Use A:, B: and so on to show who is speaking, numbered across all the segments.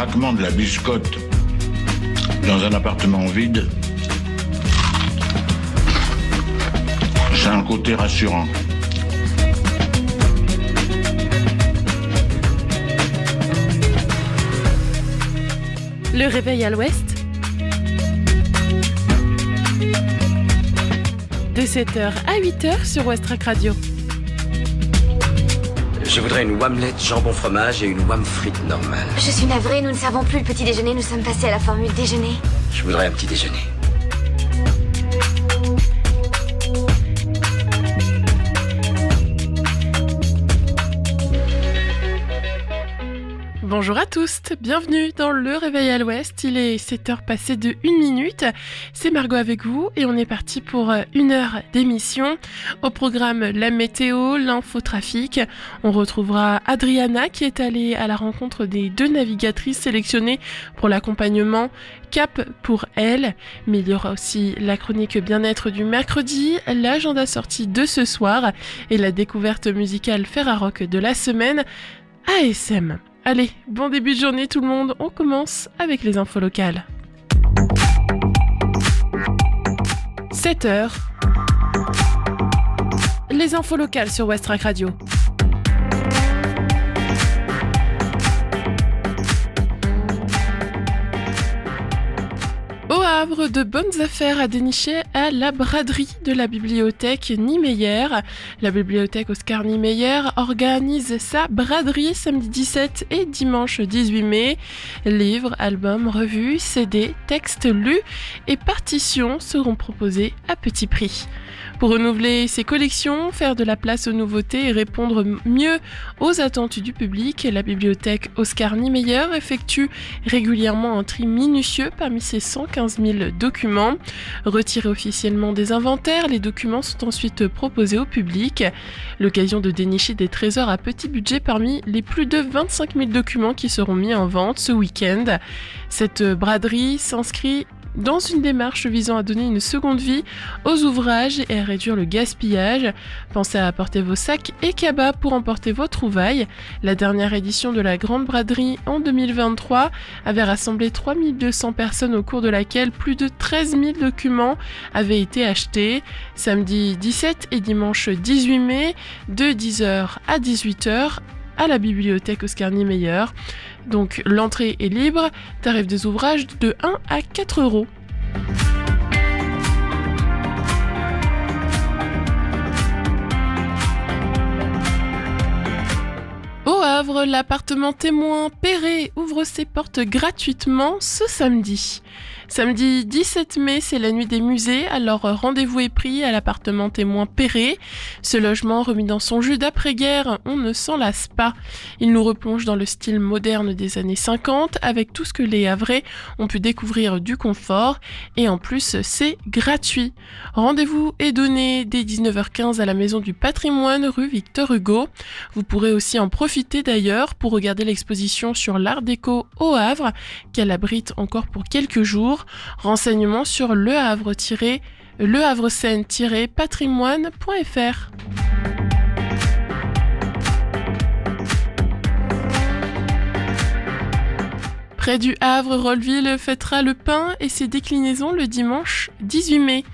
A: craquement de la biscotte dans un appartement vide, c'est un côté rassurant.
B: Le réveil à l'ouest, de 7h à 8h sur Westrack Radio.
C: Je voudrais une omelette jambon fromage et une omelette frite normale.
D: Je suis navrée, nous ne servons plus le petit déjeuner, nous sommes passés à la formule déjeuner.
C: Je voudrais un petit déjeuner.
B: Bonjour à tous, bienvenue dans le Réveil à l'Ouest, il est 7h passé de 1 minute, c'est Margot avec vous et on est parti pour 1 heure d'émission. Au programme la météo, l'infotrafic, on retrouvera Adriana qui est allée à la rencontre des 2 navigatrices sélectionnées pour l'accompagnement Cap pour elle, mais il y aura aussi la chronique bien-être du mercredi, l'agenda sortie de ce soir et la découverte musicale Ferrarock de la semaine, ASM. Allez, bon début de journée tout le monde, on commence avec les infos locales. 7h. Les infos locales sur Westrack Radio. Au Havre, de bonnes affaires à dénicher à la braderie de la bibliothèque Niemeyer. La bibliothèque Oscar Niemeyer organise sa braderie samedi 17 et dimanche 18 mai. Livres, albums, revues, CD, textes lus et partitions seront proposés à petit prix. Pour renouveler ses collections, faire de la place aux nouveautés et répondre mieux aux attentes du public, la bibliothèque Oscar Niemeyer effectue régulièrement un tri minutieux parmi ses 115 000 documents. Retirés officiellement des inventaires, les documents sont ensuite proposés au public. L'occasion de dénicher des trésors à petit budget parmi les plus de 25 000 documents qui seront mis en vente ce week-end. Cette braderie s'inscrit dans une démarche visant à donner une seconde vie aux ouvrages et à réduire le gaspillage. Pensez à apporter vos sacs et cabas pour emporter vos trouvailles. La dernière édition de la Grande Braderie en 2023 avait rassemblé 3200 personnes au cours de laquelle plus de 13 000 documents avaient été achetés. Samedi 17 et dimanche 18 mai, de 10h à 18h, à la bibliothèque Oscar Niemeyer. Donc l'entrée est libre, tarif des ouvrages de 1 à 4 euros. Au Havre, l'appartement témoin Perret ouvre ses portes gratuitement ce samedi. Samedi 17 mai, c'est la nuit des musées, alors rendez-vous est pris à l'appartement témoin Perret. Ce logement remis dans son jus d'après-guerre, on ne s'en lasse pas. Il nous replonge dans le style moderne des années 50, avec tout ce que les Havrais ont pu découvrir du confort, et en plus c'est gratuit. Rendez-vous est donné dès 19h15 à la Maison du Patrimoine, rue Victor Hugo. Vous pourrez aussi en profiter d'ailleurs pour regarder l'exposition sur l'art déco au Havre, qu'elle abrite encore pour quelques jours. Renseignements sur lehavreseine-patrimoine.fr. Près du Havre, Rolleville fêtera le pain et ses déclinaisons le dimanche 18 mai.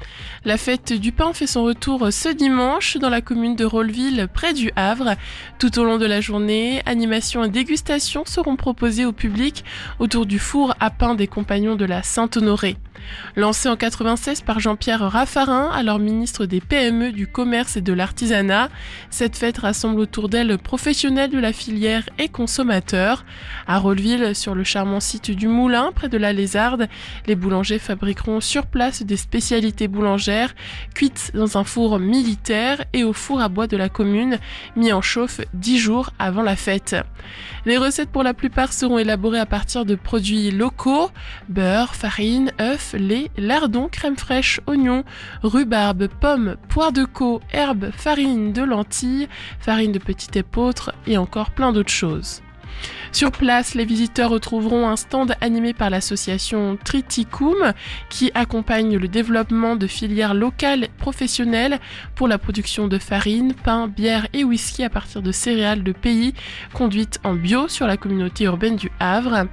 B: La fête du pain fait son retour ce dimanche dans la commune de Rolleville, près du Havre. Tout au long de la journée, animations et dégustations seront proposées au public autour du four à pain des Compagnons de la Sainte-Honorée. Lancée en 1996 par Jean-Pierre Raffarin, alors ministre des PME, du Commerce et de l'Artisanat, cette fête rassemble autour d'elle professionnels de la filière et consommateurs. À Rolleville, sur le charmant site du Moulin, près de la Lézarde, les boulangers fabriqueront sur place des spécialités boulangères cuites dans un four militaire et au four à bois de la commune, mis en chauffe 10 jours avant la fête. Les recettes pour la plupart seront élaborées à partir de produits locaux, beurre, farine, œufs, lait, lardons, crème fraîche, oignons, rhubarbe, pommes, poire de caux, herbes, farine de lentilles, farine de petit épeautre et encore plein d'autres choses. Sur place, les visiteurs retrouveront un stand animé par l'association Triticum qui accompagne le développement de filières locales professionnelles pour la production de farine, pain, bière et whisky à partir de céréales de pays conduites en bio sur la communauté urbaine du Havre.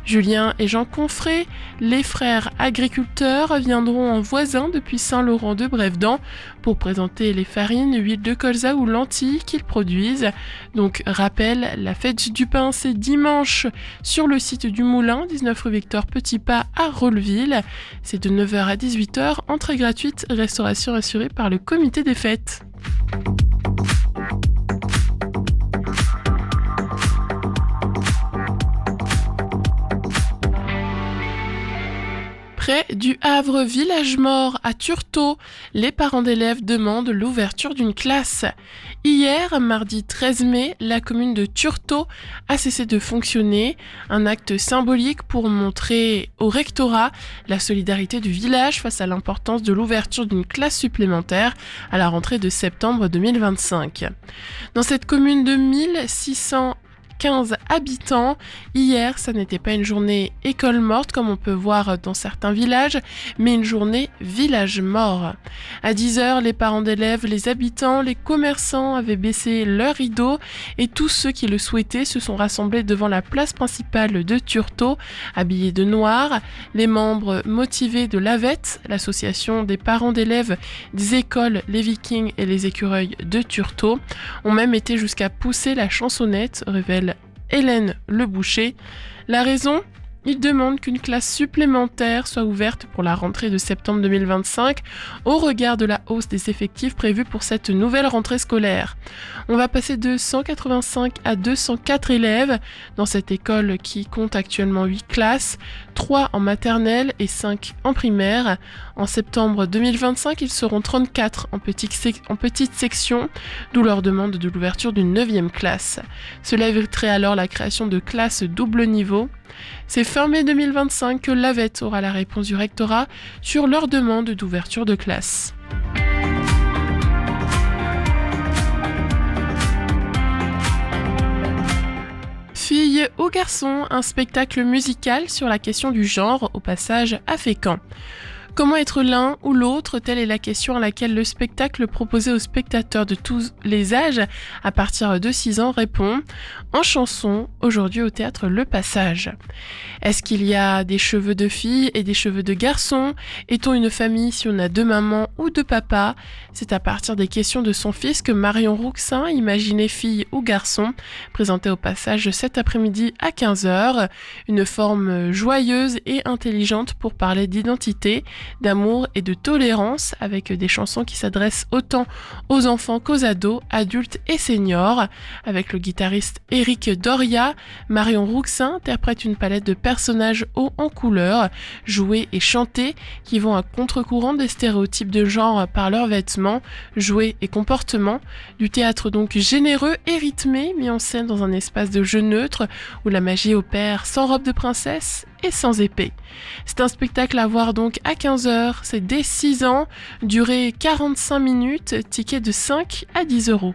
B: Julien et Jean Confré, les frères agriculteurs, viendront en voisin depuis Saint-Laurent-de-Brévedent pour présenter les farines, huiles de colza ou lentilles qu'ils produisent. Donc, rappel, la fête du pain, c'est dimanche sur le site du Moulin, 19 rue Victor Petitpas à Rolleville. C'est de 9h à 18h, entrée gratuite, restauration assurée par le comité des fêtes. Près du Havre Village Mort à Turtot, les parents d'élèves demandent l'ouverture d'une classe. Hier, mardi 13 mai, la commune de Turtot a cessé de fonctionner, un acte symbolique pour montrer au rectorat la solidarité du village face à l'importance de l'ouverture d'une classe supplémentaire à la rentrée de septembre 2025. Dans cette commune de 1615 habitants. Hier, ça n'était pas une journée école morte comme on peut voir dans certains villages, mais une journée village mort. À 10h, les parents d'élèves, les habitants, les commerçants avaient baissé leurs rideaux et tous ceux qui le souhaitaient se sont rassemblés devant la place principale de Turtot, habillés de noir. Les membres motivés de l'AVET, l'association des parents d'élèves des écoles Les Vikings et les Écureuils de Turtot, ont même été jusqu'à pousser la chansonnette, révèle Hélène Le Boucher. La raison ? Ils demandent qu'une classe supplémentaire soit ouverte pour la rentrée de septembre 2025 au regard de la hausse des effectifs prévus pour cette nouvelle rentrée scolaire. On va passer de 185 à 204 élèves dans cette école qui compte actuellement 8 classes, 3 en maternelle et 5 en primaire. En septembre 2025, ils seront 34 en petite section, d'où leur demande de l'ouverture d'une 9e classe. Cela éviterait alors la création de classes double niveau. C'est fin mai 2025 que l'AVET aura la réponse du rectorat sur leur demande d'ouverture de classe. Filles ou garçons, un spectacle musical sur la question du genre au passage à Fécamp. Comment être l'un ou l'autre ? Telle est la question à laquelle le spectacle proposé aux spectateurs de tous les âges à partir de 6 ans répond en chanson, aujourd'hui au théâtre Le Passage. Est-ce qu'il y a des cheveux de filles et des cheveux de garçons ? Est-on une famille si on a 2 mamans ou 2 papas ? C'est à partir des questions de son fils que Marion Rouxin imaginait fille ou garçon, présentée au Passage cet après-midi à 15h. Une forme joyeuse et intelligente pour parler d'identité, d'amour et de tolérance avec des chansons qui s'adressent autant aux enfants qu'aux ados, adultes et seniors. Avec le guitariste Éric Doria, Marion Rouxin interprète une palette de personnages hauts en couleurs, joués et chantés, qui vont à contre-courant des stéréotypes de genre par leurs vêtements, jouets et comportements. Du théâtre donc généreux et rythmé, mis en scène dans un espace de jeu neutre où la magie opère sans robe de princesse et sans épée. C'est un spectacle à voir donc à 15h, c'est dès 6 ans, durée 45 minutes, ticket de 5 à 10 €.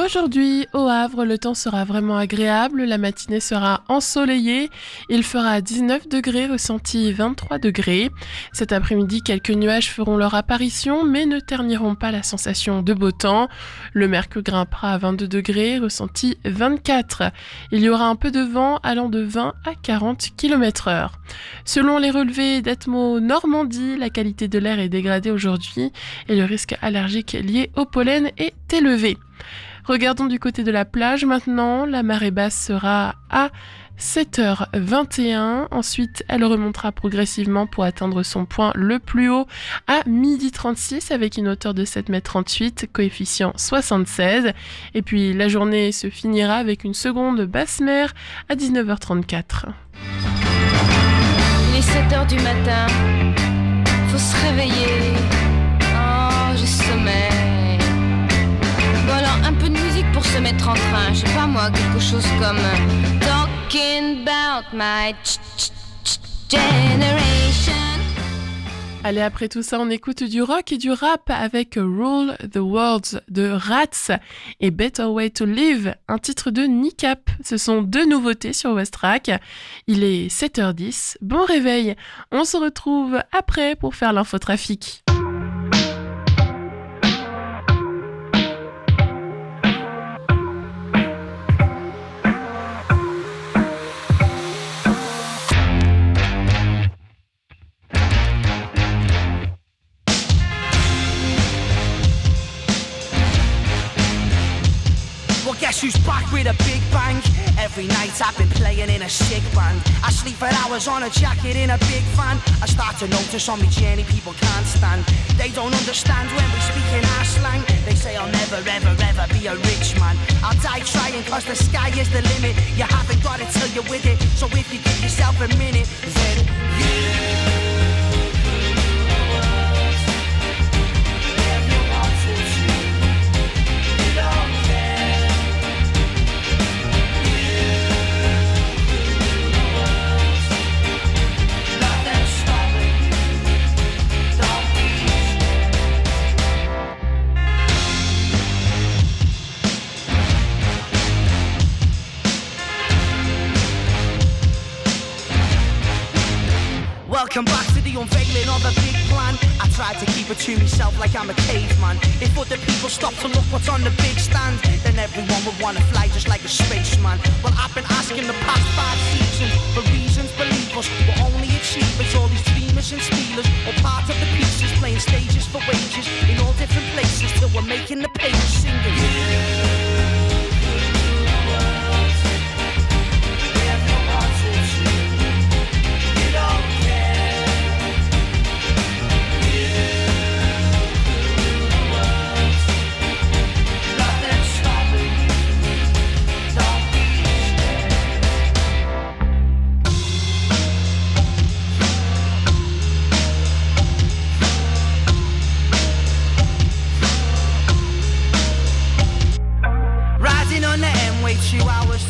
B: Aujourd'hui, au Havre, le temps sera vraiment agréable, la matinée sera ensoleillée, il fera 19 degrés, ressenti 23 degrés. Cet après-midi, quelques nuages feront leur apparition, mais ne terniront pas la sensation de beau temps. Le mercure grimpera à 22 degrés, ressenti 24. Il y aura un peu de vent allant de 20 à 40 km/h. Selon les relevés d'Atmo Normandie, la qualité de l'air est dégradée aujourd'hui et le risque allergique lié au pollen est élevé. Regardons du côté de la plage maintenant, la marée basse sera à 7h21, ensuite elle remontera progressivement pour atteindre son point le plus haut à 12h36 avec une hauteur de 7,38 m, coefficient 76, et puis la journée se finira avec une seconde basse mer à 19h34.
E: Il est 7h du matin, faut se réveiller, oh j'ai sommeil. Bon alors un peu de musique pour se mettre en train. Je sais pas moi, quelque chose comme Talking about my generation.
B: Allez, après tout ça, on écoute du rock et du rap avec Rule the World de Rats et Better Way to Live, un titre de Niqap. Ce sont deux nouveautés sur Westrack. Il est 7h10. Bon réveil. On se retrouve après pour faire l'infotrafic.
F: Guess who's back with a big bang? Every night I've been playing in a sick band. I sleep for hours on a jacket in a big fan. I start to notice on my journey people can't stand. They don't understand when we speak in our slang. They say I'll never ever ever be a rich man. I'll die trying cause the sky is the limit. You haven't got it till you're with it. So if you give yourself a minute, then you Welcome back to the unveiling of a big plan. I tried to keep it to myself like I'm a caveman. If other people stop to look what's on the big stand, then everyone would want to fly just like a spaceman. Well, I've been asking the past 5 seasons for reasons, believe us, we're only achievers. All these dreamers and stealers, all part of the pieces, playing stages for wages in all different places till we're making the pages singing.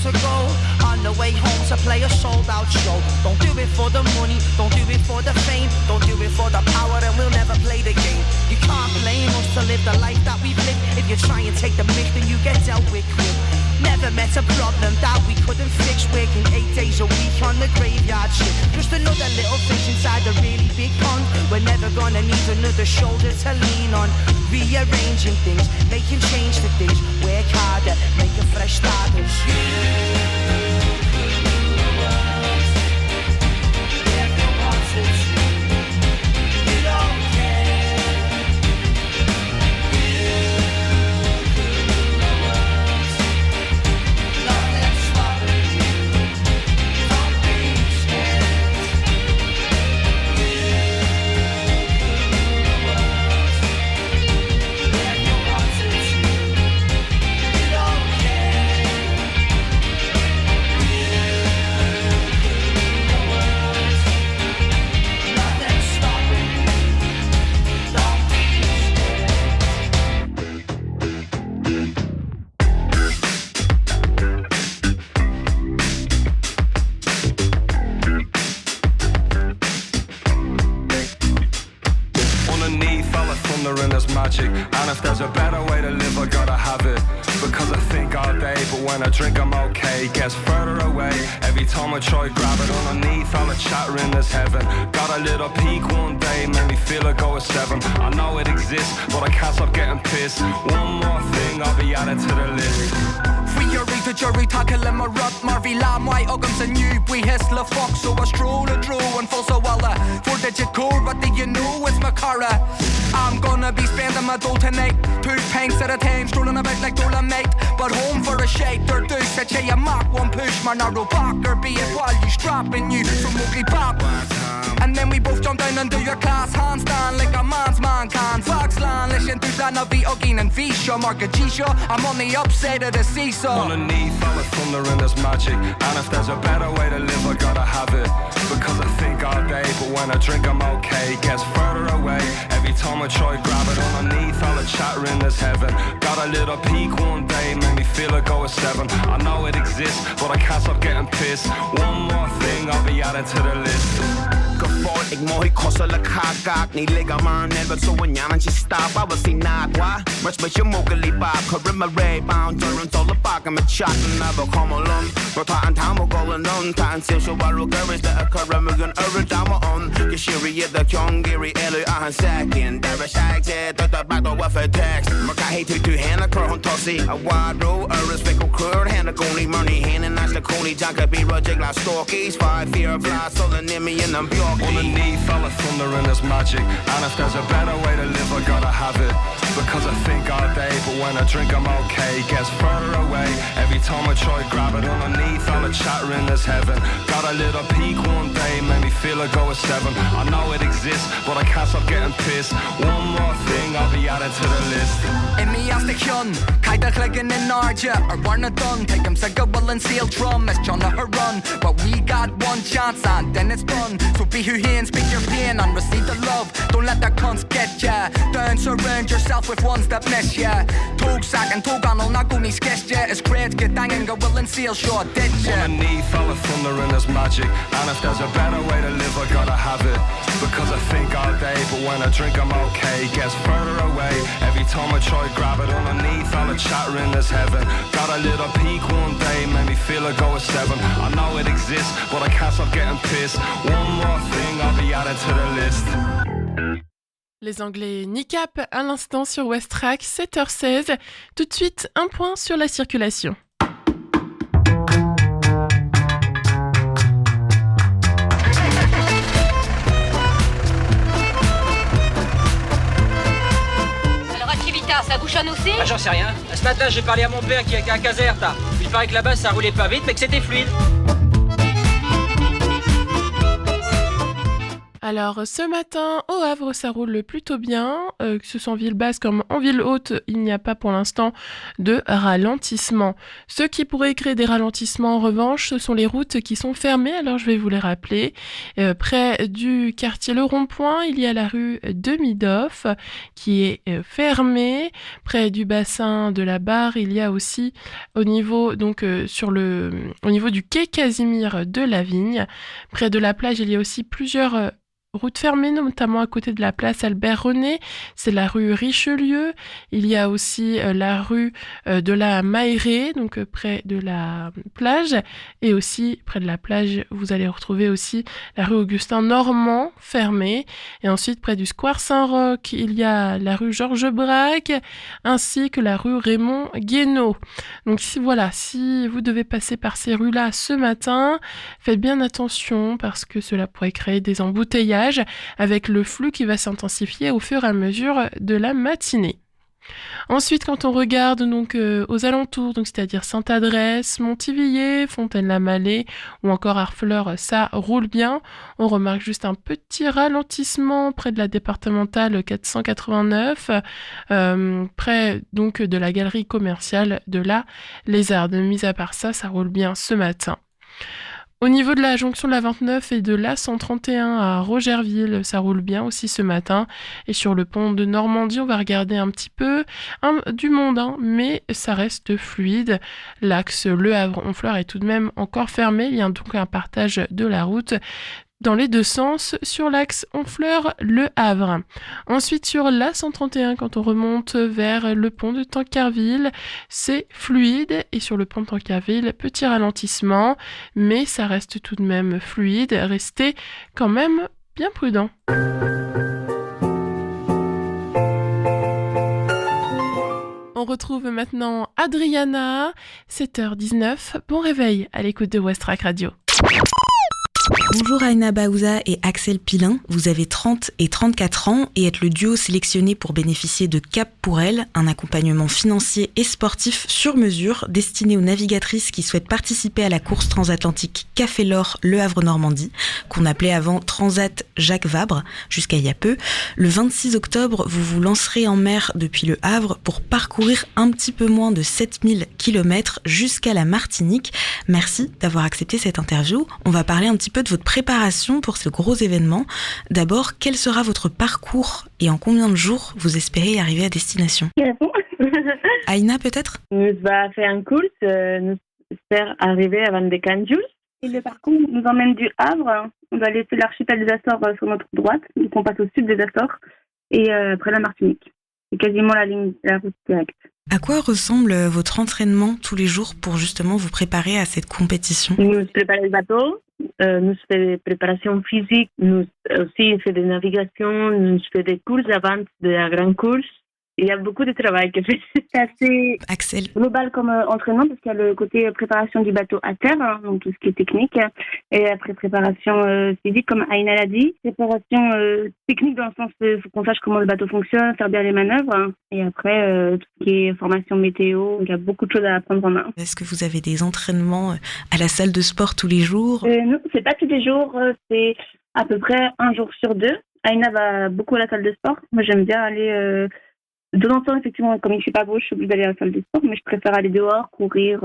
F: To go on the way home to play a sold out show. Don't do it for the money, don't do it for the fame, don't do it for the power and we'll never play the game. You can't blame us to live the life that we've lived. If you try and take the mick then you get dealt with quick. Never met a problem that we couldn't fix. Working 8 days a week on the graveyard shit. Just another little fish inside a really big pond. We're never gonna need another shoulder to lean on. Rearranging things, making change to things. Work harder, make a fresh start.
G: And if there's a better way to live, I gotta have it. Because I think all day, but when I drink I'm okay. Gets further away, every time I try grab it. Underneath all the chattering there's heaven. Got a little peak one day, made me feel I go at 7. I know it exists, but I can't stop getting pissed. One more thing, I'll be added to the list.
H: Free your the jury tackle in my rut, Marvy Lamb, White Uggams and you, we hiss la fuck, so I stroll a draw and full so walla. 4-digit code, what do you know, it's my cara. I'm gonna be spending my dough tonight. 2 pints at a time, strolling about like Dolomite. But home for a shake, they're deuce, I tell you, mark one push, my narrow back, or be it while you strapping you from Oakley Pop. And then we both jump down and do your class handstand like a man's man can. Foxland, listen to Zana V, Ogin and Visha, Mark a G-Shaw, I'm on the upside of the seesaw.
G: Underneath all the thunder and there's magic. And if there's a better way to live, I gotta have it. Because I think all day, but when I drink I'm okay. Gets further away, every Every time I try grab it underneath all the chattering there's heaven. Got a little peak one day, made me feel like I was 7. I know it exists, but I can't stop getting pissed. One more thing I'll be adding to the list.
I: For ik mooi kostelijk ga niet liggen maar net wat zo een jaren stap I was see not why much but je mogelijk bab karim ray bound turn to the back and chat never come along but time will go and on time so what girls that karim again over down on you shiri the young gary early on second there is acted to the back of a text maar I hate to hand a crown tossy a wide row a respect crowd hand a only money hand and that's the coney jack be project like stalkies 5 fear of fly so the name in them
G: underneath all the thunder and there's magic. And if there's a better way to live, I gotta have it. Because I think all day, but when I drink I'm okay. Gets further away, every time I try grab it. Underneath all the chattering there's heaven. Got a little peak one day, made me feel like I was 7. I know it exists, but I can't stop getting pissed. One more thing I'll be adding to the list.
H: In me as the hyun, kaida kliggin in Arja, or warna done. Take him sega will and seal drum as John her run. But we got one chance and then it's done. So be who he and speak your pain and receive the love. Don't let that cunts get ya. Don't surround yourself with ones that miss ya. Tog sack and tog on na goni sketch ya. It's great get dangin go will and seal short ditch ya.
G: Underneath all the thunder and there's magic. And if there's a better way to live I gotta have it. Because I think all day, but when I drink I'm okay. Gets further away, every time I try grab it. Underneath all the chattering there's heaven. Got a little peak one day, made me feel like I was 7. I know it exists, but I can't stop getting pissed. One more thing I'll be added to the list.
B: Les Anglais Nicap à l'instant sur Westrack, 7h16. Tout de suite, un point sur la circulation.
E: Alors Activita, ça bouchonne aussi?
J: Ah, j'en sais rien. Ce matin, j'ai parlé à mon père qui est à Caserta. Il paraît que là-bas, ça roulait pas vite, mais que c'était fluide.
B: Alors, ce matin, au Havre, ça roule plutôt bien. Que ce soit en ville basse comme en ville haute, il n'y a pas pour l'instant de ralentissement. Ce qui pourrait créer des ralentissements, en revanche, ce sont les routes qui sont fermées. Alors, je vais vous les rappeler. Près du quartier Le Rond-Point, il y a la rue de Midoff qui est fermée. Près du bassin de la Barre, il y a aussi au niveau, donc, au niveau du quai Casimir de la Vigne. Près de la plage, il y a aussi plusieurs route fermée, notamment à côté de la place Albert-René, c'est la rue Richelieu. Il y a aussi la rue de la Mailleraie, donc près de la plage. Et aussi, près de la plage, vous allez retrouver aussi la rue Augustin-Normand, fermée. Et ensuite, près du Square Saint-Roch, il y a la rue Georges Braque, ainsi que la rue Raymond Guénaud. Donc si vous devez passer par ces rues-là ce matin, faites bien attention parce que cela pourrait créer des embouteillages avec le flux qui va s'intensifier au fur et à mesure de la matinée. Ensuite, quand on regarde donc aux alentours, donc c'est-à-dire Sainte-Adresse, Montivilliers, Fontaine-la-Mallet ou encore Harfleur, ça roule bien. On remarque juste un petit ralentissement près de la départementale 489, près donc de la galerie commerciale de la Lézarde. Mis à part ça, ça roule bien ce matin. Au niveau de la jonction de la 29 et de la 131 à Rogerville, ça roule bien aussi ce matin. Et sur le pont de Normandie, on va regarder un petit peu du monde, mais ça reste fluide. L'axe Le Havre-Honfleur est tout de même encore fermé. Il y a donc un partage de la route dans les deux sens sur l'axe Honfleur-Le Havre. Ensuite, sur la 131, quand on remonte vers le pont de Tancarville, c'est fluide. Et sur le pont de Tancarville, petit ralentissement, mais ça reste tout de même fluide. Restez quand même bien prudent. On retrouve maintenant Adriana, 7h19. Bon réveil à l'écoute de Westrack Radio.
K: Bonjour Aina Baouza et Axel Pilin, vous avez 30 et 34 ans et êtes le duo sélectionné pour bénéficier de Cap pour elle, un accompagnement financier et sportif sur mesure destiné aux navigatrices qui souhaitent participer à la course transatlantique Café l'Or Le Havre-Normandie, qu'on appelait avant Transat Jacques Vabre, jusqu'à il y a peu. Le 26 octobre, vous vous lancerez en mer depuis Le Havre pour parcourir un petit peu moins de 7000 km jusqu'à la Martinique. Merci d'avoir accepté cette interview. On va parler un petit peu de votre votre préparation pour ce gros événement. D'abord, quel sera votre parcours et en combien de jours vous espérez arriver à destination? Aïna, peut-être?
L: Nous va faire une course, nous espérons arriver avant des 15 jours. Et le parcours nous emmène du Havre. On va laisser l'archipel des Açores sur notre droite, donc on passe au sud des Açores, et après la Martinique. C'est quasiment la route directe.
K: À quoi ressemble votre entraînement tous les jours pour justement vous préparer à cette compétition?
L: Nous préparons le bateau, nous faisons des préparations physiques, nous aussi faisons des navigations, nous faisons des courses avant de la grande course. Il y a beaucoup de travail que fait. C'est assez
K: Axel.
L: Global comme entraînement parce qu'il y a le côté préparation du bateau à terre, donc tout ce qui est technique, et après préparation physique comme Aïna l'a dit, préparation technique dans le sens il faut qu'on sache comment le bateau fonctionne, faire bien les manœuvres, et après tout ce qui est formation météo, il y a beaucoup de choses à prendre en main.
K: Est-ce que vous avez des entraînements à la salle de sport tous les jours?
L: Non, c'est pas tous les jours, c'est à peu près un jour sur deux. Aïna va beaucoup à la salle de sport. Moi j'aime bien aller de temps en temps, effectivement, comme il fait pas beau, je suis obligée d'aller à la salle de sport, mais je préfère aller dehors, courir,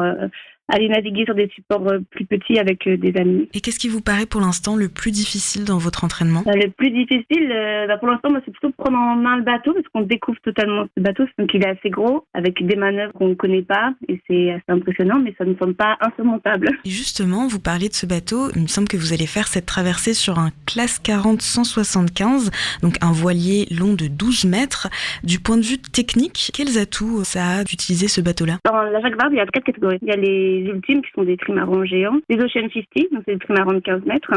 L: aller naviguer sur des supports plus petits avec des amis.
K: Et qu'est-ce qui vous paraît pour l'instant le plus difficile dans votre entraînement?
L: Le plus difficile, pour l'instant, moi, c'est plutôt de prendre en main le bateau, parce qu'on découvre totalement ce bateau, donc il est assez gros, avec des manœuvres qu'on ne connaît pas, et c'est assez impressionnant, mais ça ne semble pas insurmontable.
K: Et justement, vous parliez de ce bateau, il me semble que vous allez faire cette traversée sur un Classe 40 175, donc un voilier long de 12 mètres. Du point de vue technique, quels atouts ça a d'utiliser ce bateau-là?
L: Dans la Jacques Vabre, il y a 4 catégories. Il y a les ultimes qui sont des trimarans géants, les Ocean 50, donc c'est des trimarans de 15 mètres,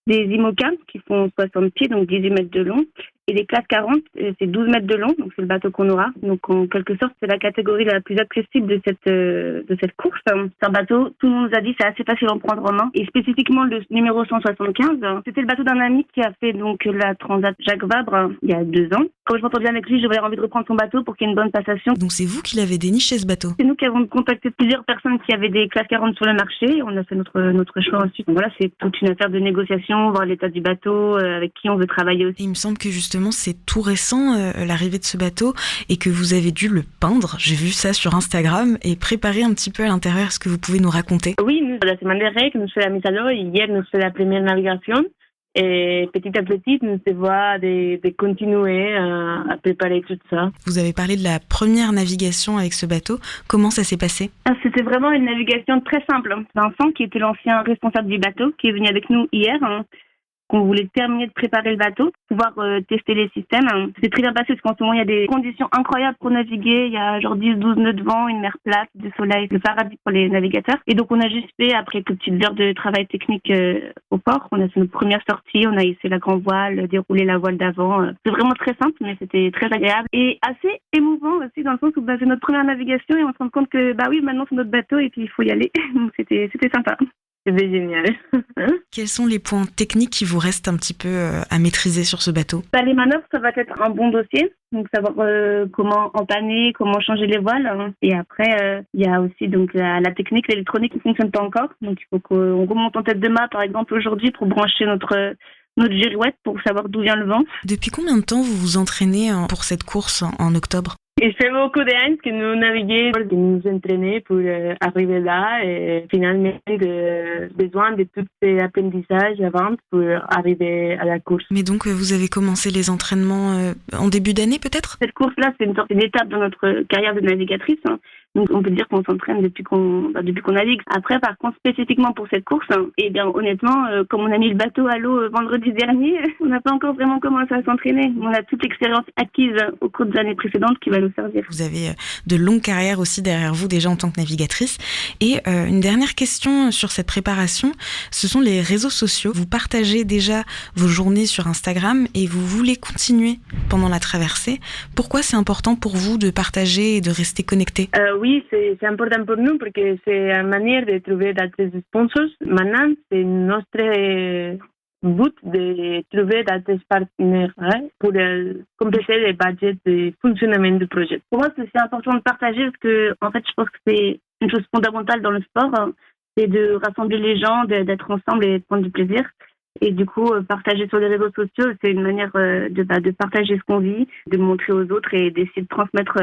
L: des IMOCA qui font 60 pieds, donc 18 mètres de long, et les classes 40, c'est 12 mètres de long, donc c'est le bateau qu'on aura. Donc en quelque sorte, c'est la catégorie la plus accessible de cette course. C'est un bateau, tout le monde nous a dit, c'est assez facile à en prendre en main. Et spécifiquement le numéro 175, c'était le bateau d'un ami qui a fait donc la Transat Jacques Vabre il y a 2 ans. Quand je m'entends bien avec lui, j'avais envie de reprendre son bateau pour qu'il y ait une bonne passation.
K: Donc c'est vous qui l'avez déniché ce bateau?
L: C'est nous qui avons contacté plusieurs personnes qui avaient des classes 40 sur le marché. On a fait notre choix ensuite. Donc voilà, c'est toute une affaire de négociation, voir l'état du bateau, avec qui on veut travailler aussi.
K: Et il me semble que justement c'est tout récent l'arrivée de ce bateau et que vous avez dû le peindre. J'ai vu ça sur Instagram et préparer un petit peu à l'intérieur. Est-ce que vous pouvez nous raconter?
L: Oui, la semaine dernière, nous faisons la mise à l'eau. Hier, nous faisons la première navigation. Et petit à petit, nous se voit de continuer à préparer tout ça.
K: Vous avez parlé de la première navigation avec ce bateau. Comment ça s'est passé?
L: C'était vraiment une navigation très simple. Vincent, qui était l'ancien responsable du bateau, qui est venu avec nous hier, qu'on voulait terminer de préparer le bateau, pouvoir tester les systèmes. C'est très bien passé parce qu'en ce moment, il y a des conditions incroyables pour naviguer. Il y a genre 10-12 nœuds de vent, une mer plate, du soleil, le paradis pour les navigateurs. Et donc, on a juste fait, après quelques petites heures de travail technique au port, on a fait notre première sortie, on a hissé la grand voile, déroulé la voile d'avant. C'est vraiment très simple, mais c'était très agréable. Et assez émouvant aussi, dans le sens où c'est notre première navigation et on se rend compte que, maintenant, c'est notre bateau et puis il faut y aller. Donc, c'était sympa. C'était génial.
K: Quels sont les points techniques qui vous restent un petit peu à maîtriser sur ce bateau?
L: Les manœuvres, ça va être un bon dossier. Donc savoir comment empanner, comment changer les voiles. Et après, il y a aussi donc la technique, l'électronique qui ne fonctionne pas encore. Donc il faut qu'on remonte en tête de mât, par exemple, aujourd'hui pour brancher notre girouette pour savoir d'où vient le vent.
K: Depuis combien de temps vous vous entraînez pour cette course en octobre?
L: Il fait beaucoup d'années que nous naviguons, que nous entraînons pour arriver là et finalement besoin de tous ces apprentissages avant pour arriver à la course.
K: Mais donc vous avez commencé les entraînements en début d'année peut-être?
L: Cette course-là, c'est une sorte d'étape dans notre carrière de navigatrice. Donc on peut dire qu'on s'entraîne depuis qu'on navigue. Après, par contre, spécifiquement pour cette course, eh bien honnêtement, comme on a mis le bateau à l'eau vendredi dernier, on n'a pas encore vraiment commencé à s'entraîner. On a toute l'expérience acquise au cours des années précédentes qui va nous servir.
K: Vous avez de longues carrières aussi derrière vous déjà en tant que navigatrice. Et une dernière question sur cette préparation, ce sont les réseaux sociaux. Vous partagez déjà vos journées sur Instagram et vous voulez continuer pendant la traversée. Pourquoi c'est important pour vous de partager et de rester connecté?
L: Oui, c'est important pour nous parce que c'est une manière de trouver d'autres sponsors. Maintenant, c'est notre but de trouver d'autres partenaires pour compléter les budgets de fonctionnement du projet. Pour moi, c'est important de partager parce que, en fait, je pense que c'est une chose fondamentale dans le sport, c'est de rassembler les gens, d'être ensemble et de prendre du plaisir. Et du coup, partager sur les réseaux sociaux, c'est une manière de partager ce qu'on vit, de montrer aux autres et d'essayer de transmettre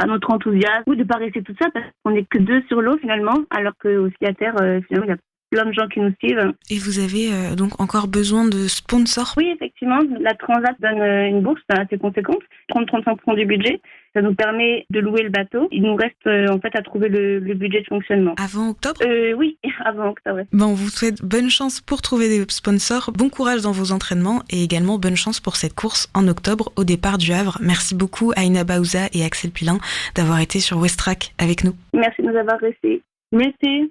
L: notre enthousiasme ou de ne pas rester tout ça parce qu'on n'est que 2 sur l'eau finalement, alors qu'aussi à terre, finalement, il y a plein de gens qui nous suivent.
K: Et vous avez donc encore besoin de sponsors?
L: Oui, effectivement, la Transat donne une bourse assez conséquente, 30-35% du budget. Ça nous permet de louer le bateau. Il nous reste en fait à trouver le budget de fonctionnement.
K: Avant octobre?
L: Oui, avant octobre.
K: Bon, on vous souhaite bonne chance pour trouver des sponsors, bon courage dans vos entraînements et également bonne chance pour cette course en octobre au départ du Havre. Merci beaucoup Aïna Baouza et Axel Pilin d'avoir été sur Westrack avec nous.
L: Merci de nous avoir reçus. Merci.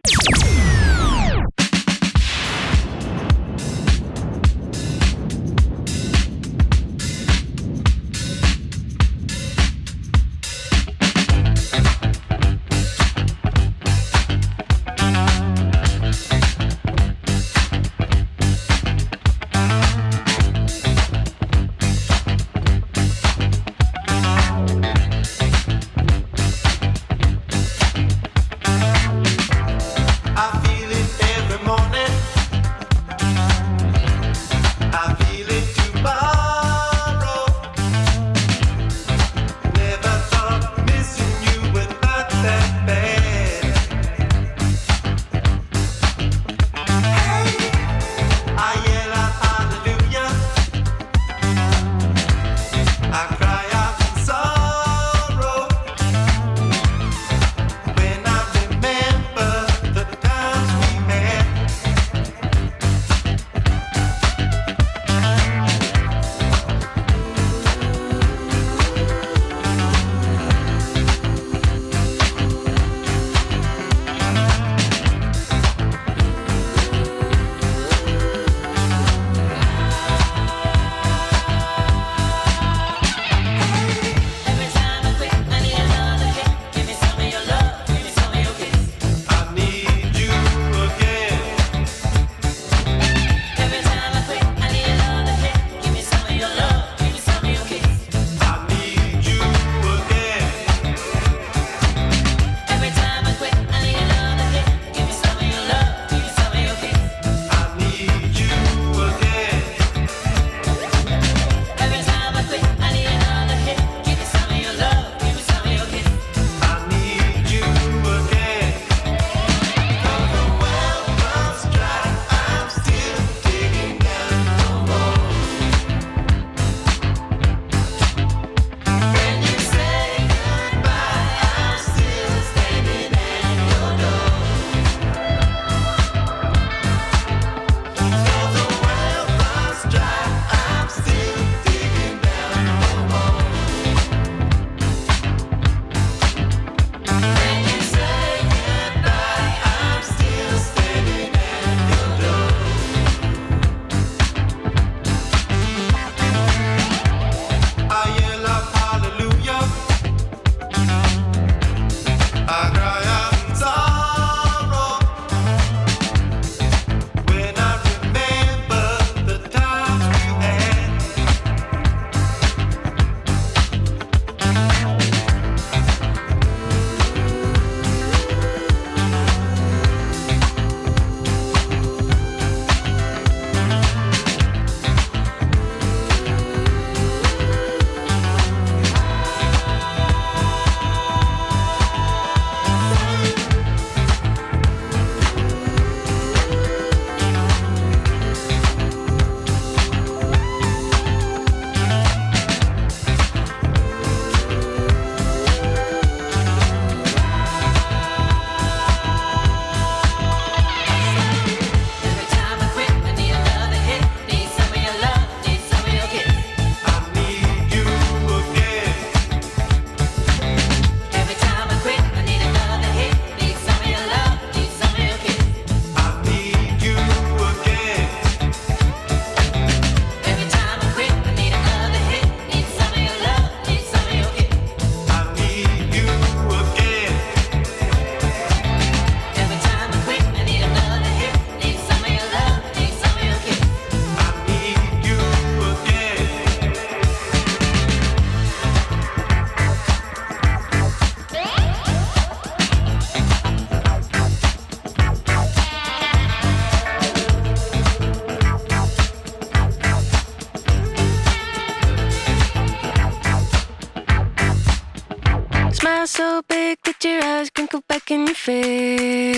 M: Smile so big that your eyes crinkle back in your face.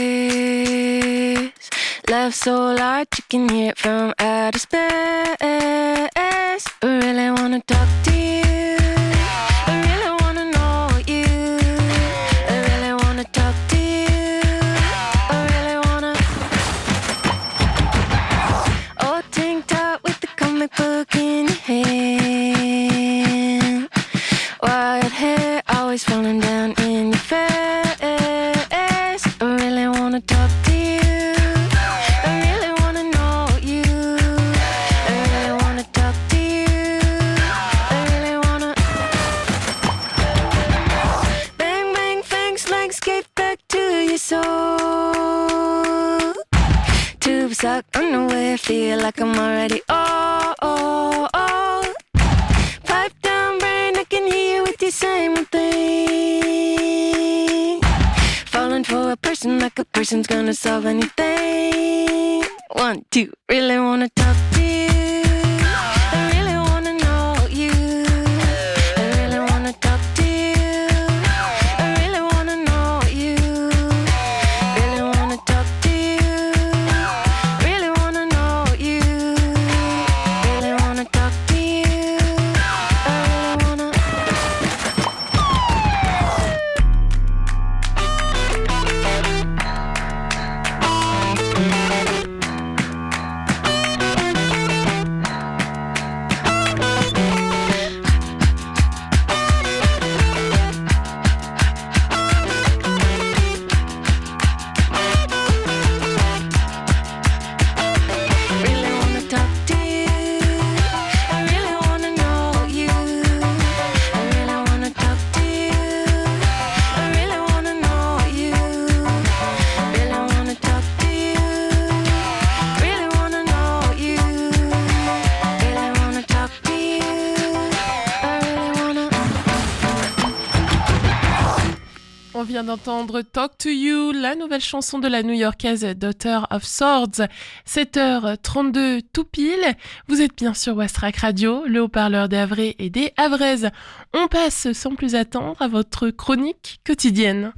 E: Love so large you can hear it from outer space. I really wanna talk to you. I really wanna know you. I really wanna talk to you. I really wanna. Old tank top with the comic book in your hand. Wild hair always falling down in your face. I really wanna talk to you. Suck on the way, I feel like I'm already Pipe down, brain, I can hear you with you saying one thing. Falling for a person like a person's gonna solve anything. 1, 2, really wanna talk to you. I really wanna know you. I really wanna talk to you. I really wanna know you. Really wanna talk to you.
B: On vient d'entendre Talk to You, la nouvelle chanson de la New-Yorkaise Daughter of Swords. 7h32 tout pile. Vous êtes bien sur Westrack Radio, le haut-parleur des Havrais et des Havraises. On passe sans plus attendre à votre chronique quotidienne.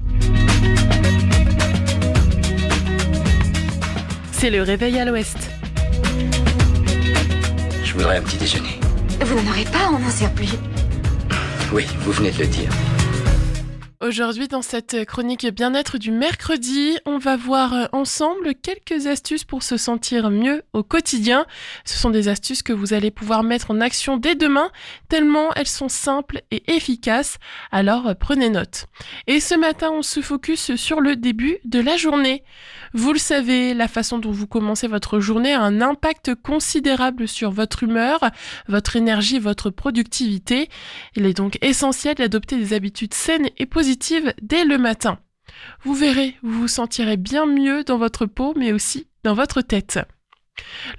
B: C'est le réveil à l'ouest.
C: Je voudrais un petit déjeuner.
D: Vous n'en aurez pas, on n'en sert plus.
C: Oui, vous venez de le dire.
B: Aujourd'hui, dans cette chronique bien-être du mercredi, on va voir ensemble quelques astuces pour se sentir mieux au quotidien. Ce sont des astuces que vous allez pouvoir mettre en action dès demain, tellement elles sont simples et efficaces. Alors prenez note. Et ce matin, on se focus sur le début de la journée. Vous le savez, la façon dont vous commencez votre journée a un impact considérable sur votre humeur, votre énergie, votre productivité. Il est donc essentiel d'adopter des habitudes saines et positives dès le matin. Vous verrez, vous vous sentirez bien mieux dans votre peau, mais aussi dans votre tête.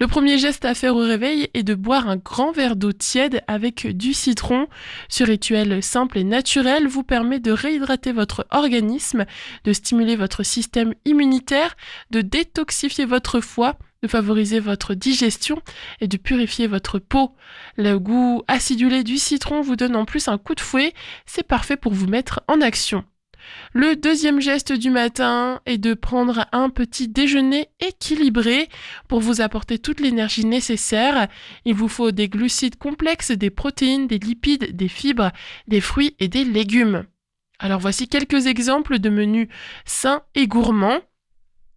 B: Le premier geste à faire au réveil est de boire un grand verre d'eau tiède avec du citron. Ce rituel simple et naturel vous permet de réhydrater votre organisme, de stimuler votre système immunitaire, de détoxifier votre foie, de favoriser votre digestion et de purifier votre peau. Le goût acidulé du citron vous donne en plus un coup de fouet, c'est parfait pour vous mettre en action. Le deuxième geste du matin est de prendre un petit déjeuner équilibré pour vous apporter toute l'énergie nécessaire. Il vous faut des glucides complexes, des protéines, des lipides, des fibres, des fruits et des légumes. Alors voici quelques exemples de menus sains et gourmands.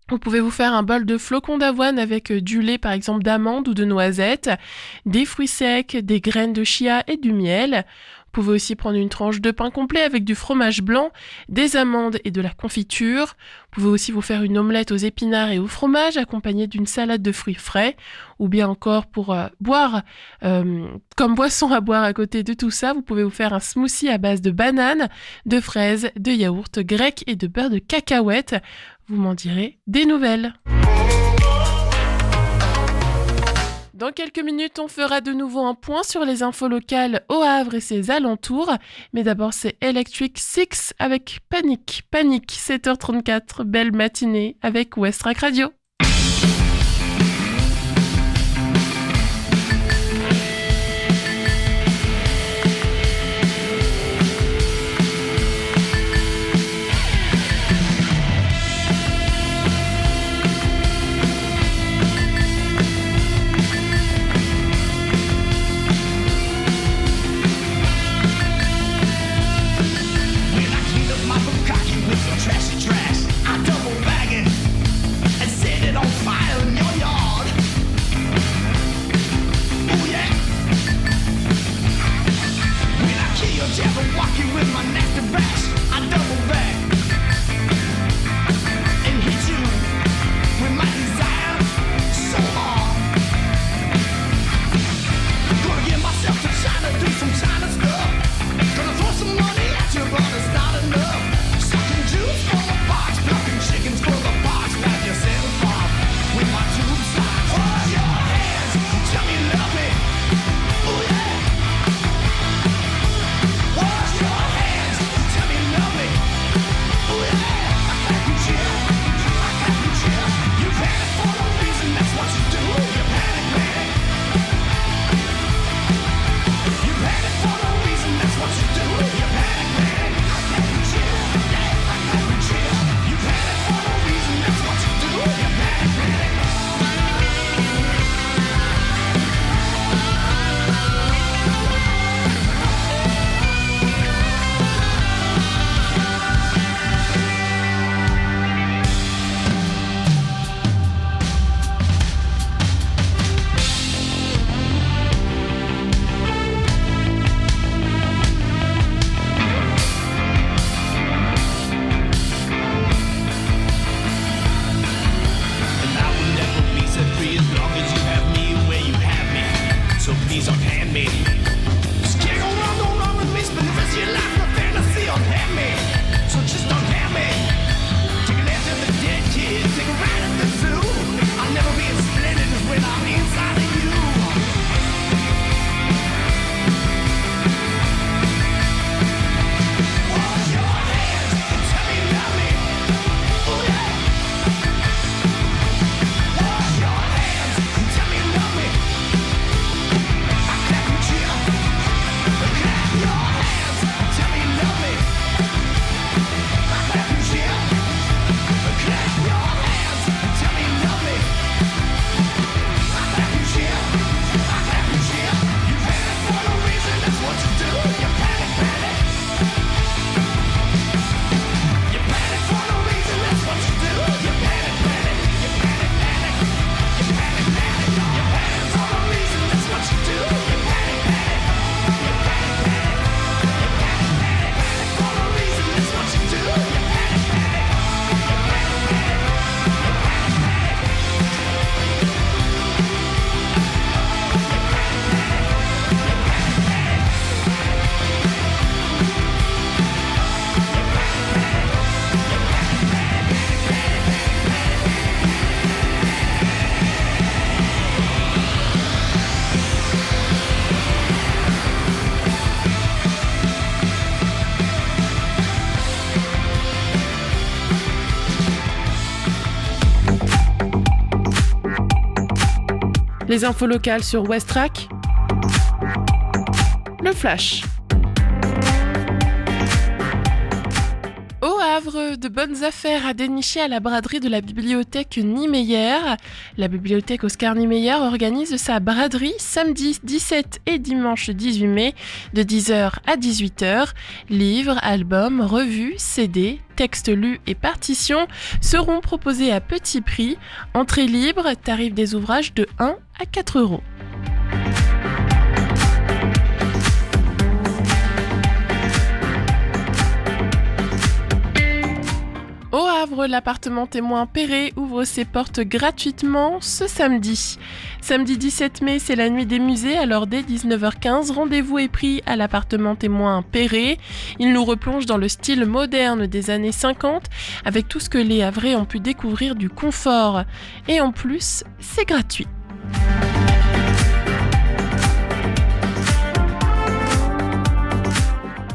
B: Vous pouvez vous faire un bol de flocons d'avoine avec du lait par exemple d'amande ou de noisette, des fruits secs, des graines de chia et du miel. Vous pouvez aussi prendre une tranche de pain complet avec du fromage blanc, des amandes et de la confiture. Vous pouvez aussi vous faire une omelette aux épinards et au fromage accompagnée d'une salade de fruits frais. Ou bien encore pour boire, comme boisson à boire à côté de tout ça, vous pouvez vous faire un smoothie à base de bananes, de fraises, de yaourt grec et de beurre de cacahuète. Vous m'en direz des nouvelles. Dans quelques minutes, on fera de nouveau un point sur les infos locales au Havre et ses alentours. Mais d'abord, c'est Electric Six avec Panique. Panique, 7h34, belle matinée avec Westrack Radio.
I: so please unhand me. Just can't go wrong with me, spend the rest of your life in a fantasy. Unhand me, so just unhand me. Take a left at the dead kid, take a ride at the zoo. I'll never be as splendid as when I'm inside of you. Wash your hands and tell me you love me. Oh yeah. Wash your hands and tell me you love me. I clap your cheer. Clap your hands and tell me you love me. I clap your cheer. Clap your hands and tell me you love me. I clap your cheer. I clap your cheer. You panic for no reason, that's what you do. You panic, panic. You panic for no reason, that's what you do. You panic, panic. You panic, panic. You panic, panic. You panic for no reason, that's what you do. You panic, panic. You panic, panic. You panic, panic. Panic for no reason, that's what you do. You panic, panic. You panic, panic. You panic, panic.
B: Les infos locales sur Westrack. Le flash. Au Havre, de bonnes affaires à dénicher à la braderie de la bibliothèque Niemeyer. La bibliothèque Oscar Niemeyer organise sa braderie samedi 17 et dimanche 18 mai de 10h à 18h. Livres, albums, revues, CD, textes lus et partitions seront proposés à petit prix. Entrée libre, tarif des ouvrages de 1 à 4 euros. Au Havre, l'appartement témoin Perret ouvre ses portes gratuitement ce samedi. Samedi 17 mai, c'est la nuit des musées, alors dès 19h15, rendez-vous est pris à l'appartement témoin Perret. Il nous replonge dans le style moderne des années 50, avec tout ce que les Havrais ont pu découvrir du confort. Et en plus, c'est gratuit.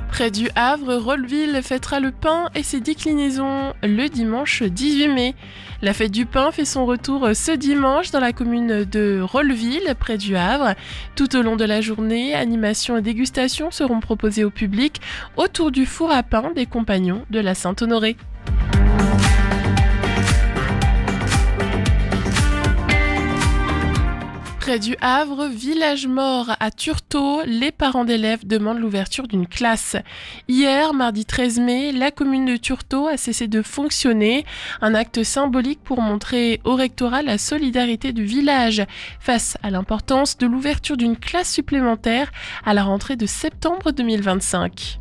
B: Près du Havre, Rolleville fêtera le pain et ses déclinaisons le dimanche 18 mai. La fête du pain fait son retour ce dimanche dans la commune de Rolleville, près du Havre. Tout au long de la journée, animations et dégustations seront proposées au public autour du four à pain des Compagnons de la Saint-Honoré. Près du Havre, village mort à Turtot, les parents d'élèves demandent l'ouverture d'une classe. Hier, mardi 13 mai, la commune de Turtot a cessé de fonctionner, un acte symbolique pour montrer au rectorat la solidarité du village face à l'importance de l'ouverture d'une classe supplémentaire à la rentrée de septembre 2025.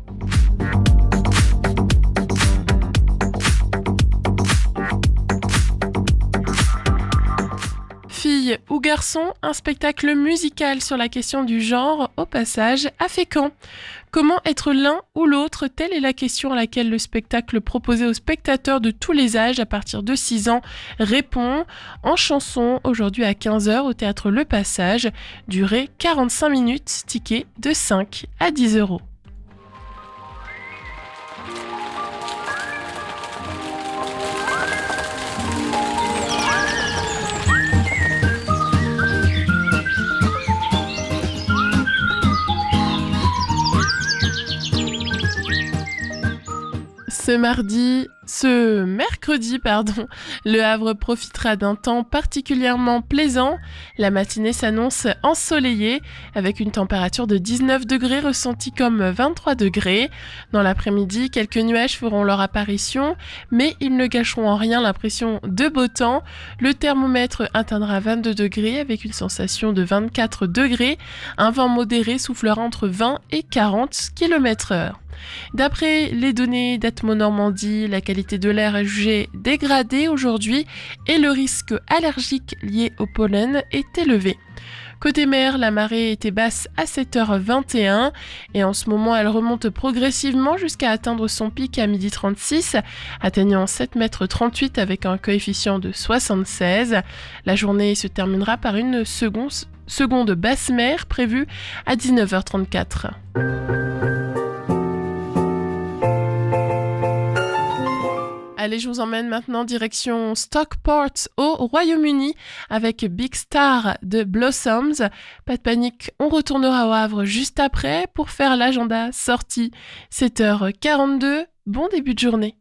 B: Filles ou garçons, un spectacle musical sur la question du genre, au passage, à Fécamp. Comment être l'un ou l'autre? Telle est la question à laquelle le spectacle proposé aux spectateurs de tous les âges à partir de 6 ans répond en chanson, aujourd'hui à 15h au théâtre Le Passage, durée 45 minutes, ticket de 5 à 10 euros. Ce mercredi, le Havre profitera d'un temps particulièrement plaisant. La matinée s'annonce ensoleillée avec une température de 19 degrés ressentie comme 23 degrés. Dans l'après-midi, quelques nuages feront leur apparition, mais ils ne gâcheront en rien l'impression de beau temps. Le thermomètre atteindra 22 degrés avec une sensation de 24 degrés. Un vent modéré soufflera entre 20 et 40 km/h. D'après les données d'Atmo Normandie, la qualité de l'air est jugée dégradée aujourd'hui et le risque allergique lié au pollen est élevé. Côté mer, la marée était basse à 7h21 et en ce moment elle remonte progressivement jusqu'à atteindre son pic à 12h36, atteignant 7,38 m avec un coefficient de 76. La journée se terminera par une seconde basse mer prévue à 19h34. Allez, je vous emmène maintenant direction Stockport au Royaume-Uni avec Big Star de Blossoms. Pas de panique, on retournera au Havre juste après pour faire l'agenda sortie. 7h42, bon début de journée.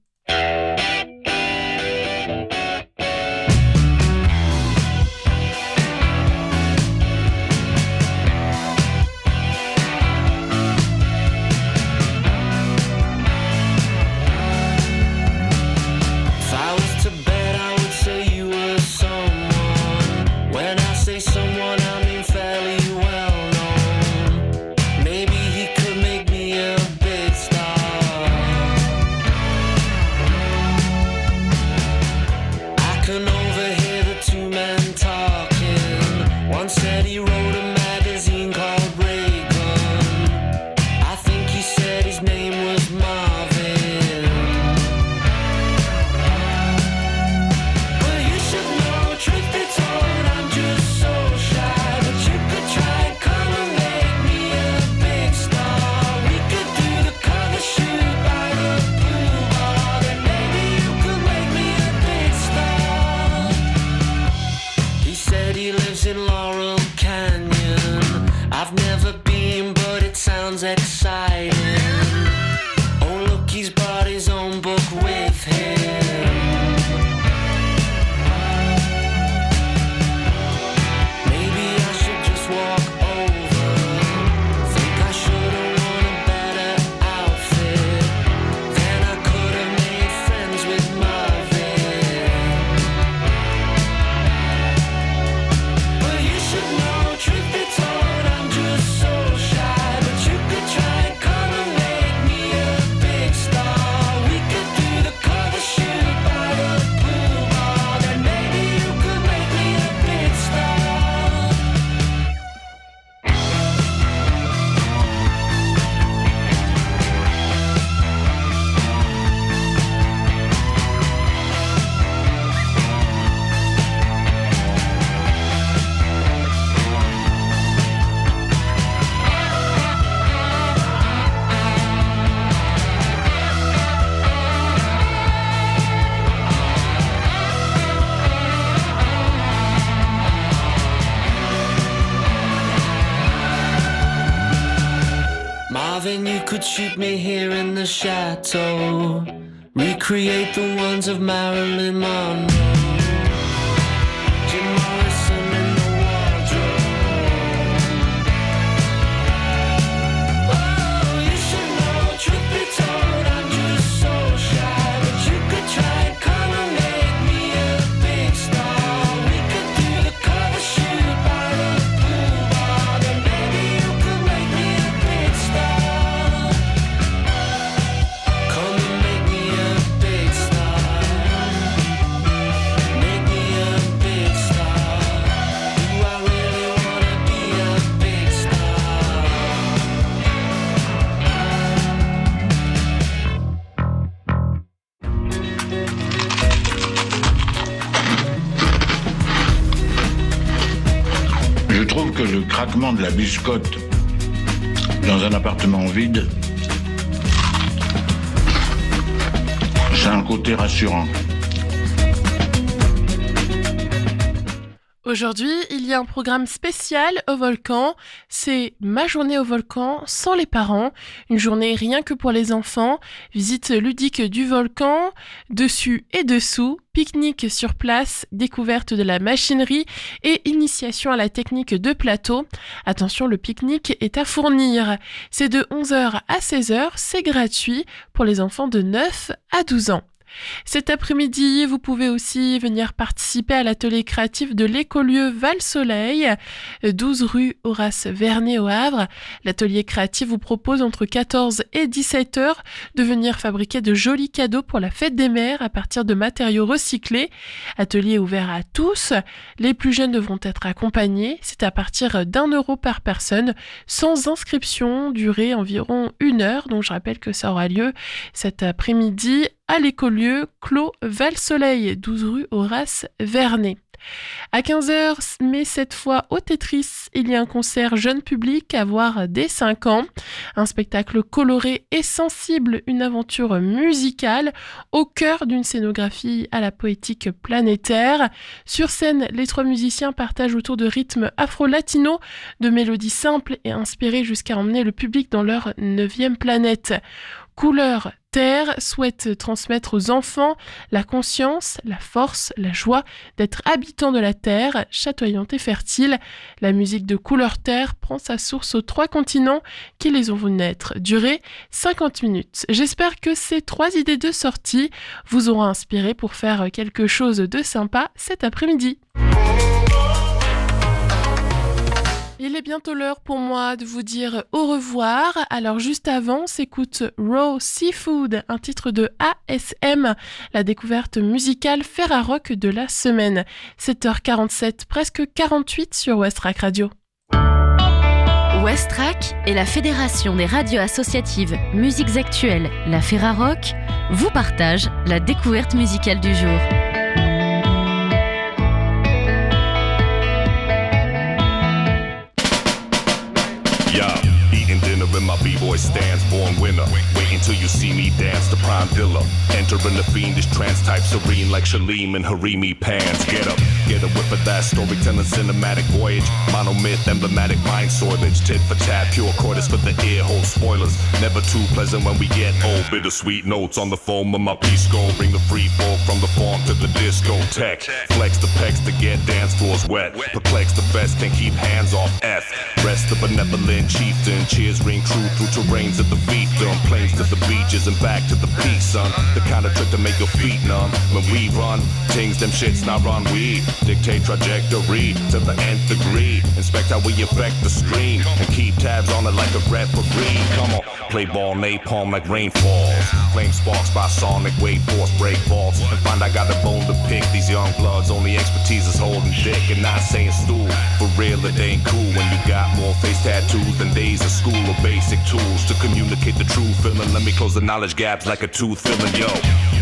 M: Exciting. Oh, look, he's brought his own book with him. Maybe I should just walk over. Think I should have worn a better outfit. Then I could have made friends with Marvin. But you should know, truth be told, I'm just so shy. Marvin, you could shoot me here in the chateau, recreate the ones of Marilyn Monroe. Jim Morrison in the wardrobe. Oh, you should know, truth be told, I'm just so shy. But you could try and come and make me a big star. We could do the cover shoot by the pool bar. Then maybe you could make me a big star. Come and make me a big star. Make me a big star. Do I really wanna be a big star?
A: Je trouve que le craquement de la biscotte dans un appartement vide, c'est un côté rassurant.
B: Aujourd'hui, il y a un programme spécial au volcan. C'est ma journée au volcan sans les parents. Une journée rien que pour les enfants. Visite ludique du volcan, dessus et dessous. Pique-nique sur place, découverte de la machinerie et initiation à la technique de plateau. Attention, le pique-nique est à fournir. C'est de 11h à 16h, c'est gratuit pour les enfants de 9 à 12 ans. Cet après-midi, vous pouvez aussi venir participer à l'atelier créatif de l'écolieu Val-Soleil, 12 rue Horace Vernet au Havre. L'atelier créatif vous propose entre 14 et 17 heures de venir fabriquer de jolis cadeaux pour la fête des mères à partir de matériaux recyclés. Atelier ouvert à tous. Les plus jeunes devront être accompagnés. C'est à partir d'€1 par personne, sans inscription, durée environ 1 heure. Donc je rappelle que ça aura lieu cet après-midi à l'écolieu Clos Val-Soleil, 12 rue Horace Vernet. À 15h, mais cette fois au Tetris, il y a un concert jeune public à voir dès 5 ans. Un spectacle coloré et sensible, une aventure musicale au cœur d'une scénographie à la poétique planétaire. Sur scène, les 3 musiciens partagent autour de rythmes afro-latinos, de mélodies simples et inspirées jusqu'à emmener le public dans leur 9e planète. Couleur Terre souhaite transmettre aux enfants la conscience, la force, la joie d'être habitants de la Terre, chatoyante et fertile. La musique de Couleur Terre prend sa source aux 3 continents qui les ont vu naître. Durée 50 minutes. J'espère que ces 3 idées de sortie vous auront inspiré pour faire quelque chose de sympa cet après-midi. Il est bientôt l'heure pour moi de vous dire au revoir. Alors juste avant, on s'écoute Raw Seafood, un titre de ASM, la découverte musicale Ferrarock de la semaine. 7h47, presque 48 sur Westrack Radio.
N: Westrack et la Fédération des radios associatives Musiques Actuelles, la Ferrarock, vous partagent la découverte musicale du jour.
O: In my b-boy stands, born winner. Wait until you see me dance the prime dealer. Entering the fiendish trance type serene like Shalim and Harimi pans. Get up, get a whip of that storytelling cinematic voyage. Monomyth, emblematic mind soilage. Tit for tat, pure quarters for the ear hole spoilers. Never too pleasant when we get old. Bittersweet notes on the foam of my pisco. Bring the free fall from the farm to the discotheque. Flex the pecs to get dance floors wet. Perplex the best and keep hands off F. Rest the benevolent chieftain. Cheers ring true through terrains of the fiefdom. Plains to the beaches and back to the peak, son. The kind of trick to make your feet numb. When we run, things them shits not run. We dictate trajectory to the nth degree. Inspect how we affect the stream and keep tabs on it like a referee. Come on, play ball napalm like rainfalls. Flame sparks by sonic wave force break balls. And find I got a bone to pick. These young bloods only expertise is holding dick and not saying stool. For real it ain't cool when you got more face tattoos than days of school or basic tools to communicate the true feeling. Let me close the knowledge gaps like a tooth filling, yo.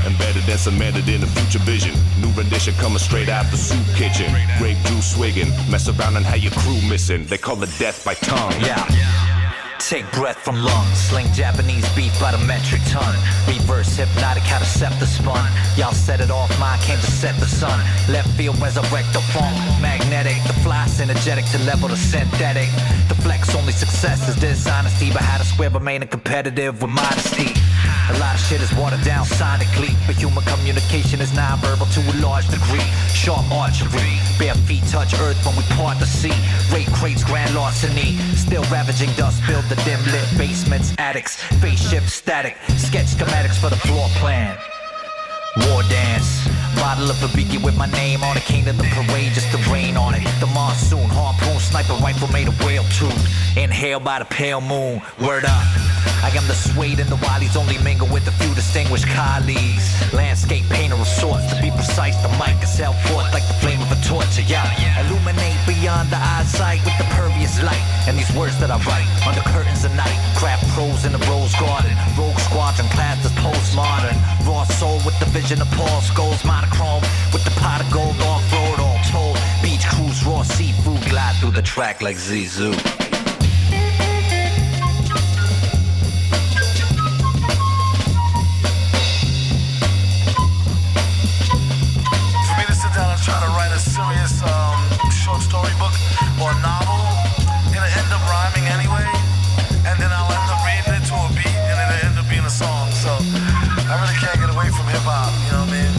O: Embedded and cemented in the future vision. New rendition coming straight out the soup kitchen. Grape juice swigging, mess around and have your crew missing. They call it death by tongue.
P: Yeah. Take breath from lungs, sling Japanese beef by the metric ton. Reverse hypnotic, how to set the spun. Y'all set it off, mine came to set the sun. Left field resurrect the funk. Magnetic, the fly synergetic to level the synthetic. The flex only success is dishonesty, but how to square remaining competitive with modesty. A lot of shit is watered down sonically, but human communication is non-verbal to a large degree. Sharp archery, bare feet touch earth when we part the sea. Rape crates, grand larceny, still ravaging dust, build the dim lit basements, attics, spaceship static, sketch schematics for the floor plan. War dance, bottle of Hibiki with my name on it, king of the parade just to rain on it. The monsoon, harpoon, sniper rifle made of whale tooth, inhaled by the pale moon, word up. I am the suede and the wildies only mingle with a few distinguished colleagues. Landscape painter of sorts, to be precise, the mic is held forth like the flame of a torch, yeah. Illuminate beyond the eyesight with the pervious light. And these words that I write under curtains of night. Craft pros in the rose garden, rogue squadron classed as postmodern. Raw soul with the vision of Paul Scholes, monochrome with the pot of gold off-road all told. Beach cruise, raw seafood, glide through the track like Zizou.
Q: Try to write a serious short story book or novel, it'll end up rhyming anyway, and then I'll end up reading it to a beat, and it'll end up being a song. So I really can't get away from hip hop, you know what I mean?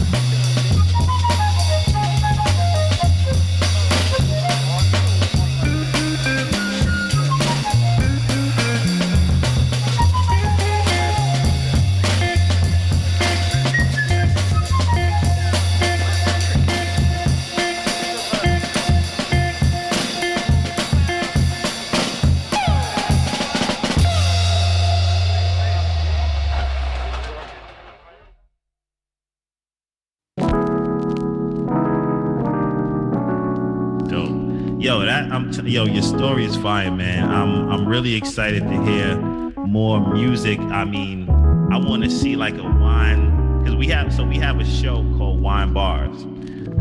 R: your story is fire, man. I'm really excited to hear more music. I mean, I want to see like a wine, because we have a show called Wine Bars,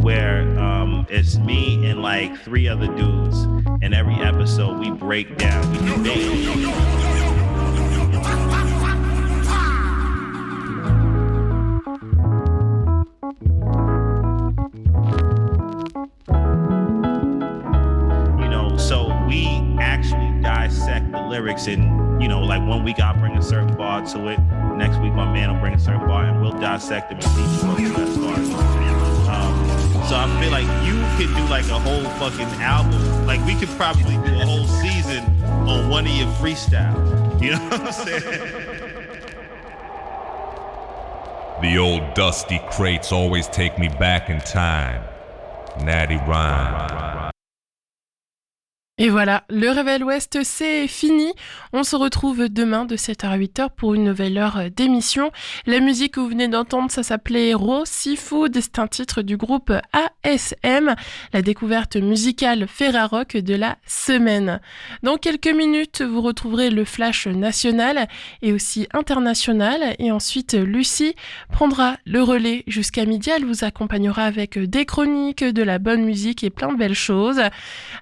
R: where it's me and like 3 other dudes, and every episode we break down, we debate. So we actually dissect the lyrics, and like 1 week I'll bring a certain bar to it, next week my man will bring a certain bar, and we'll dissect them and teach you what the best bars are. So I feel like you could do like a whole fucking album. Like we could probably do a whole season on one of your freestyles. You know what I'm saying?
O: The old dusty crates always take me back in time. Natty Rhyme.
B: Et voilà, le Réveil Ouest, c'est fini. On se retrouve demain de 7h à 8h pour une nouvelle heure d'émission. La musique que vous venez d'entendre, ça s'appelait Raw Seafood. C'est un titre du groupe ASM, la découverte musicale Ferrarock de la semaine. Dans quelques minutes, vous retrouverez le flash national et aussi international. Et ensuite, Lucie prendra le relais jusqu'à midi. Elle vous accompagnera avec des chroniques, de la bonne musique et plein de belles choses.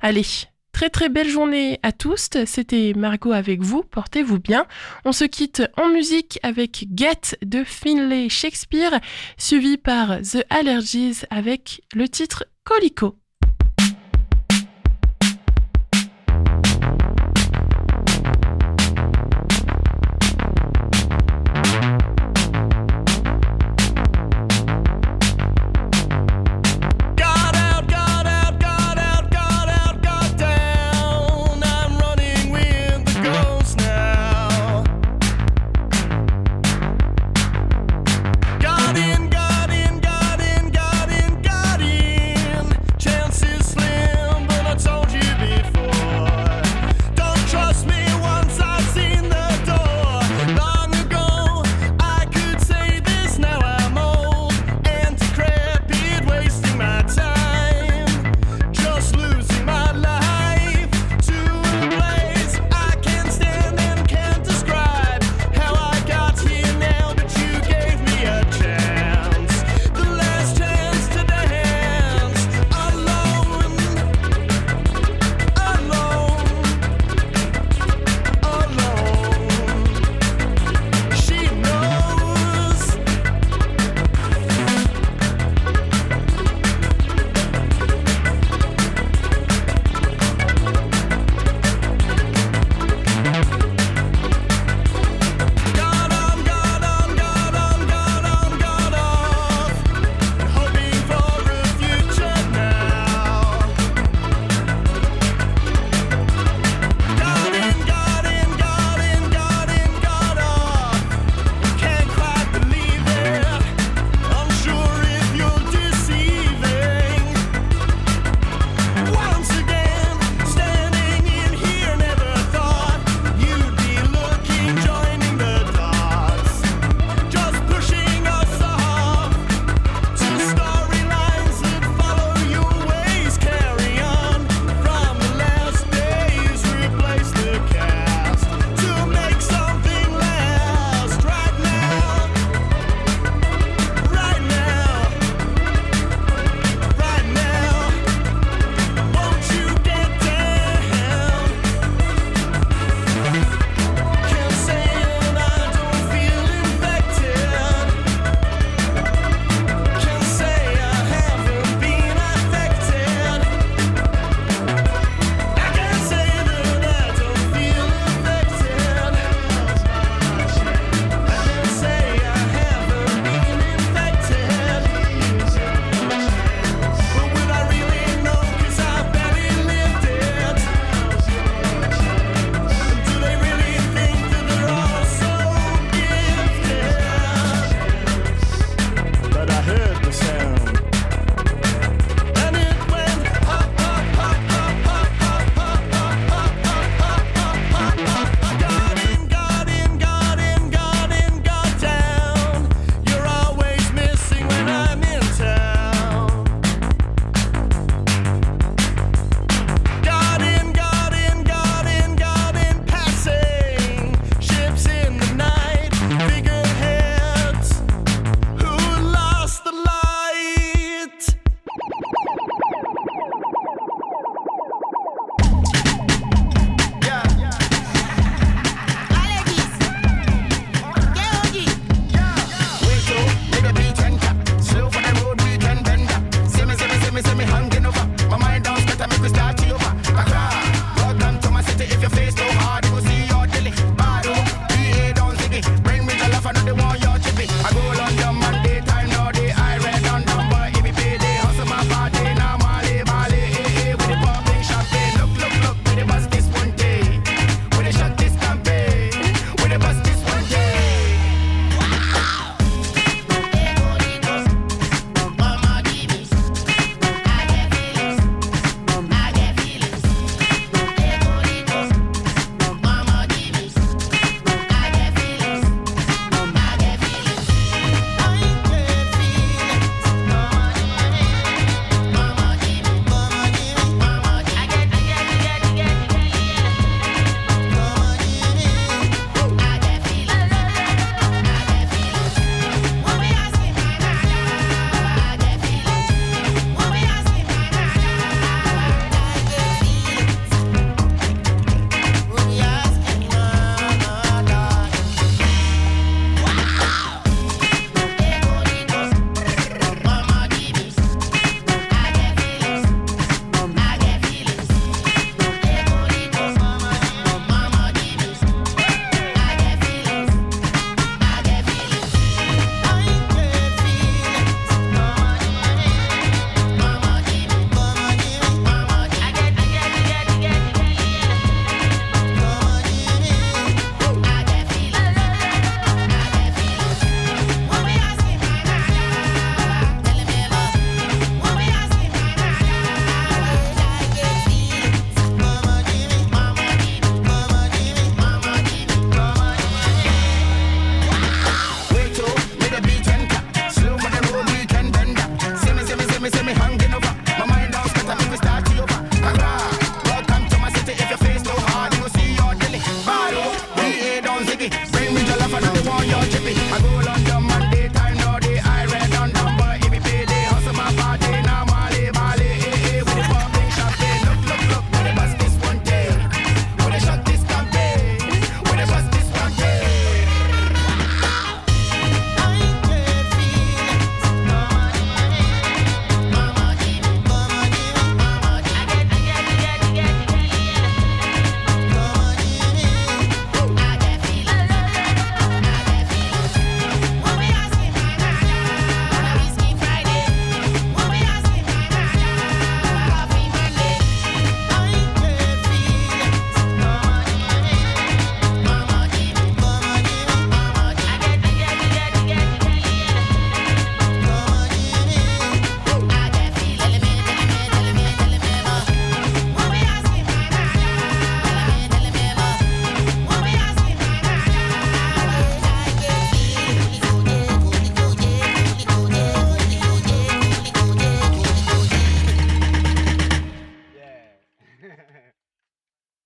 B: Allez, très très belle journée à tous, c'était Margot avec vous, portez-vous bien. On se quitte en musique avec Get de Finlay Shakespeare, suivi par The Allergies avec le titre Colico.